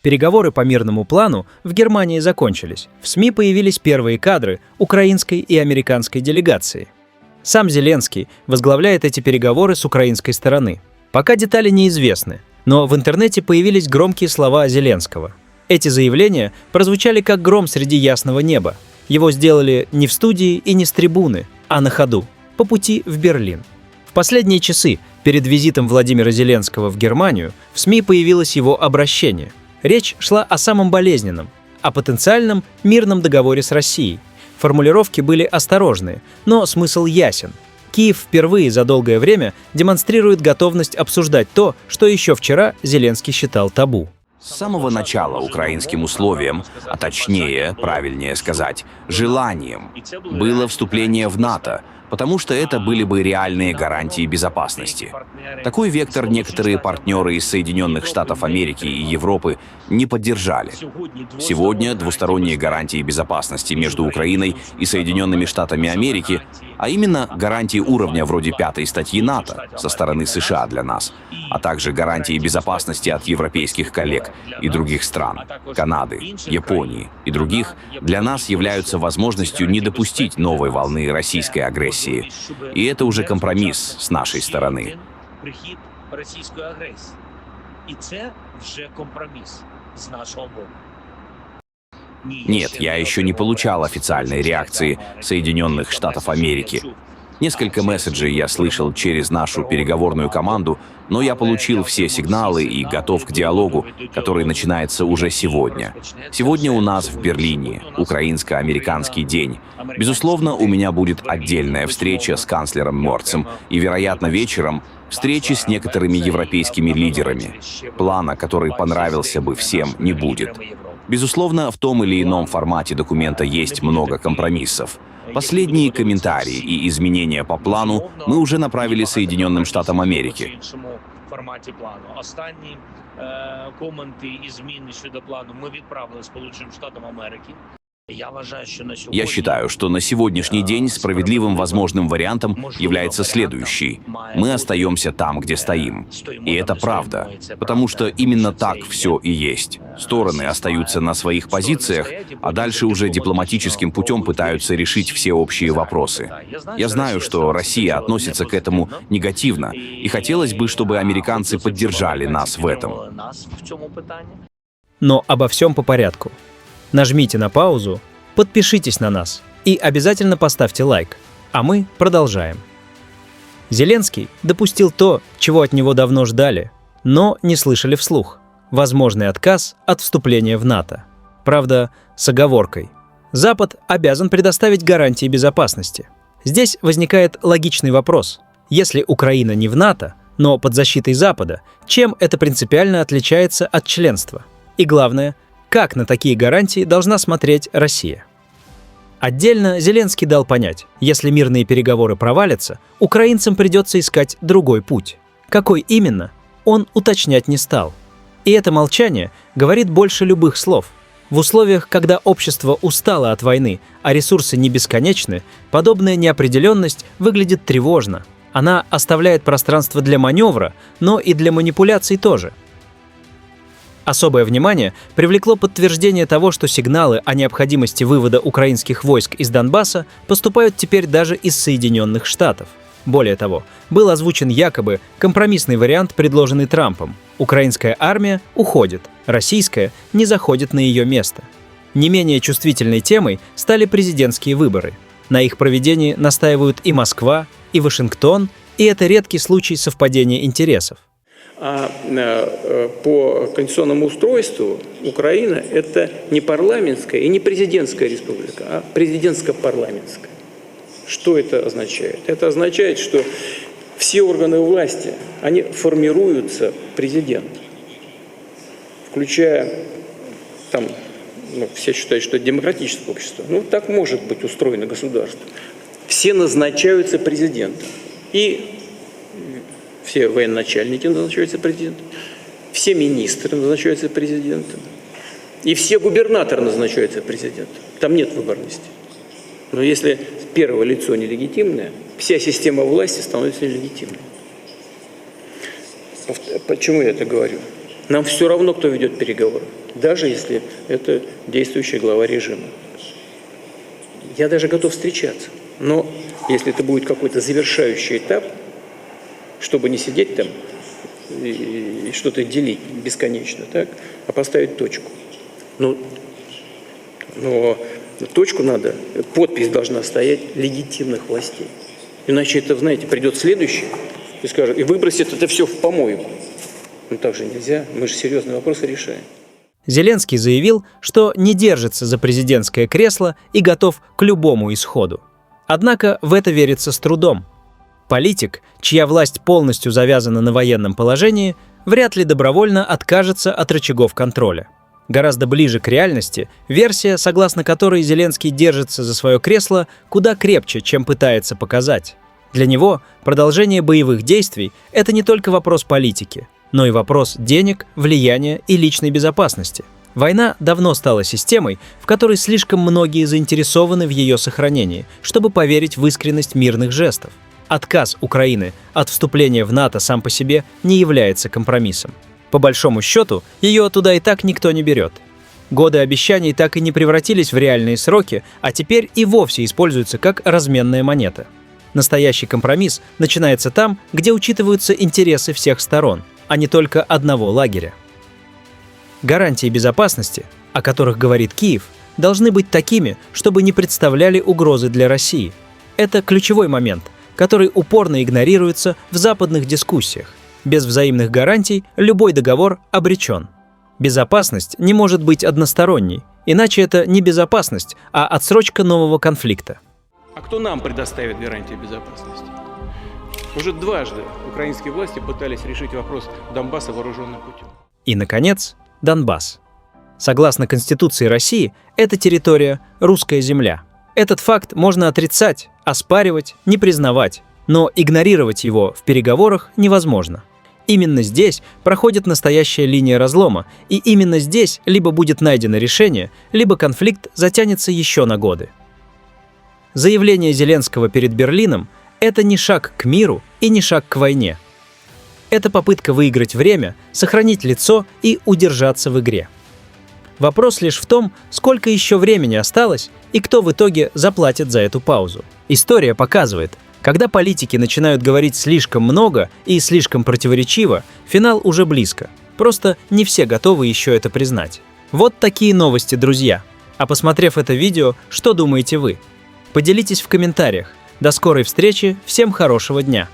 Переговоры по мирному плану в Германии закончились. В СМИ появились первые кадры украинской и американской делегации. Сам Зеленский возглавляет эти переговоры с украинской стороны. Пока детали неизвестны, но в интернете появились громкие слова Зеленского. Эти заявления прозвучали как гром среди ясного неба. Его сделали не в студии и не с трибуны, а на ходу, по пути в Берлин. В последние часы перед визитом Владимира Зеленского в Германию в СМИ появилось его обращение. Речь шла о самом болезненном, о потенциальном мирном договоре с Россией. Формулировки были осторожные, но смысл ясен. Киев впервые за долгое время демонстрирует готовность обсуждать то, что еще вчера Зеленский считал табу. С самого начала украинским условием, а точнее, правильнее сказать, желанием, было вступление в НАТО, потому что это были бы реальные гарантии безопасности. Такой вектор некоторые партнеры из Соединенных Штатов Америки и Европы не поддержали. Сегодня двусторонние гарантии безопасности между Украиной и Соединенными Штатами Америки, а именно гарантии уровня вроде 5-й статьи НАТО со стороны США для нас, а также гарантии безопасности от европейских коллег и других стран, Канады, Японии и других, для нас являются возможностью не допустить новой волны российской агрессии. И это уже компромисс с нашей стороны. Нет, я еще не получал официальной реакции Соединенных Штатов Америки. Несколько месседжей я слышал через нашу переговорную команду, но я получил все сигналы и готов к диалогу, который начинается уже сегодня. Сегодня у нас в Берлине украинско-американский день. Безусловно, у меня будет отдельная встреча с канцлером Мерцем и, вероятно, вечером встречи с некоторыми европейскими лидерами. Плана, который понравился бы всем, не будет. Безусловно, в том или ином формате документа есть много компромиссов. Последние комментарии и изменения по плану мы уже направили Соединенным Штатам Америки. Я считаю, что на сегодняшний день справедливым возможным вариантом является следующий. Мы остаемся там, где стоим. И это правда, потому что именно так все и есть. Стороны остаются на своих позициях, а дальше уже дипломатическим путем пытаются решить все общие вопросы. Я знаю, что Россия относится к этому негативно, и хотелось бы, чтобы американцы поддержали нас в этом. Но обо всем по порядку. Нажмите на паузу, подпишитесь на нас и обязательно поставьте лайк, а мы продолжаем. Зеленский допустил то, чего от него давно ждали, но не слышали вслух. Возможный отказ от вступления в НАТО. Правда, с оговоркой. Запад обязан предоставить гарантии безопасности. Здесь возникает логичный вопрос. Если Украина не в НАТО, но под защитой Запада, чем это принципиально отличается от членства? И главное, как на такие гарантии должна смотреть Россия? Отдельно Зеленский дал понять, если мирные переговоры провалятся, украинцам придется искать другой путь. Какой именно, он уточнять не стал. И это молчание говорит больше любых слов. В условиях, когда общество устало от войны, а ресурсы не бесконечны, подобная неопределенность выглядит тревожно. Она оставляет пространство для маневра, но и для манипуляций тоже. Особое внимание привлекло подтверждение того, что сигналы о необходимости вывода украинских войск из Донбасса поступают теперь даже из Соединенных Штатов. Более того, был озвучен якобы компромиссный вариант, предложенный Трампом. Украинская армия уходит, российская не заходит на ее место. Не менее чувствительной темой стали президентские выборы. На их проведении настаивают и Москва, и Вашингтон, и это редкий случай совпадения интересов. А по конституционному устройству Украина – это не парламентская и не президентская республика, а президентско-парламентская. Что это означает? Это означает, что все органы власти, они формируются президентом, включая, там, все считают, что это демократическое общество. Так может быть устроено государство. Все назначаются президентом. И все военачальники назначаются президентом, все министры назначаются президентом, и все губернаторы назначаются президентом. Там нет выборности. Но если первое лицо нелегитимное, вся система власти становится нелегитимной. Почему я это говорю? Нам все равно, кто ведет переговоры, даже если это действующий глава режима. Я даже готов встречаться. Но если это будет какой-то завершающий этап, чтобы не сидеть там и что-то делить бесконечно, так, а поставить точку. Но точку надо, подпись должна стоять легитимных властей. Иначе это, знаете, придет следующий и скажет, и выбросит это все в помойку. Ну так же нельзя, мы же серьезные вопросы решаем. Зеленский заявил, что не держится за президентское кресло и готов к любому исходу. Однако в это верится с трудом. Политик, чья власть полностью завязана на военном положении, вряд ли добровольно откажется от рычагов контроля. Гораздо ближе к реальности версия, согласно которой Зеленский держится за свое кресло куда крепче, чем пытается показать. Для него продолжение боевых действий – это не только вопрос политики, но и вопрос денег, влияния и личной безопасности. Война давно стала системой, в которой слишком многие заинтересованы в ее сохранении, чтобы поверить в искренность мирных жестов. Отказ Украины от вступления в НАТО сам по себе не является компромиссом. По большому счету, ее туда и так никто не берет. Годы обещаний так и не превратились в реальные сроки, а теперь и вовсе используются как разменная монета. Настоящий компромисс начинается там, где учитываются интересы всех сторон, а не только одного лагеря. Гарантии безопасности, о которых говорит Киев, должны быть такими, чтобы не представляли угрозы для России. Это ключевой момент, который упорно игнорируется в западных дискуссиях. Без взаимных гарантий любой договор обречен. Безопасность не может быть односторонней, иначе это не безопасность, а отсрочка нового конфликта. А кто нам предоставит гарантии безопасности? Уже дважды украинские власти пытались решить вопрос Донбасса вооруженным путем. И, наконец, Донбасс. Согласно Конституции России, это территория «русская земля». Этот факт можно отрицать, оспаривать, не признавать, но игнорировать его в переговорах невозможно. Именно здесь проходит настоящая линия разлома, и именно здесь либо будет найдено решение, либо конфликт затянется еще на годы. Заявление Зеленского перед Берлином – это не шаг к миру и не шаг к войне. Это попытка выиграть время, сохранить лицо и удержаться в игре. Вопрос лишь в том, сколько еще времени осталось и кто в итоге заплатит за эту паузу. История показывает, когда политики начинают говорить слишком много и слишком противоречиво, финал уже близко. Просто не все готовы еще это признать. Вот такие новости, друзья. А посмотрев это видео, что думаете вы? Поделитесь в комментариях. До скорой встречи, всем хорошего дня!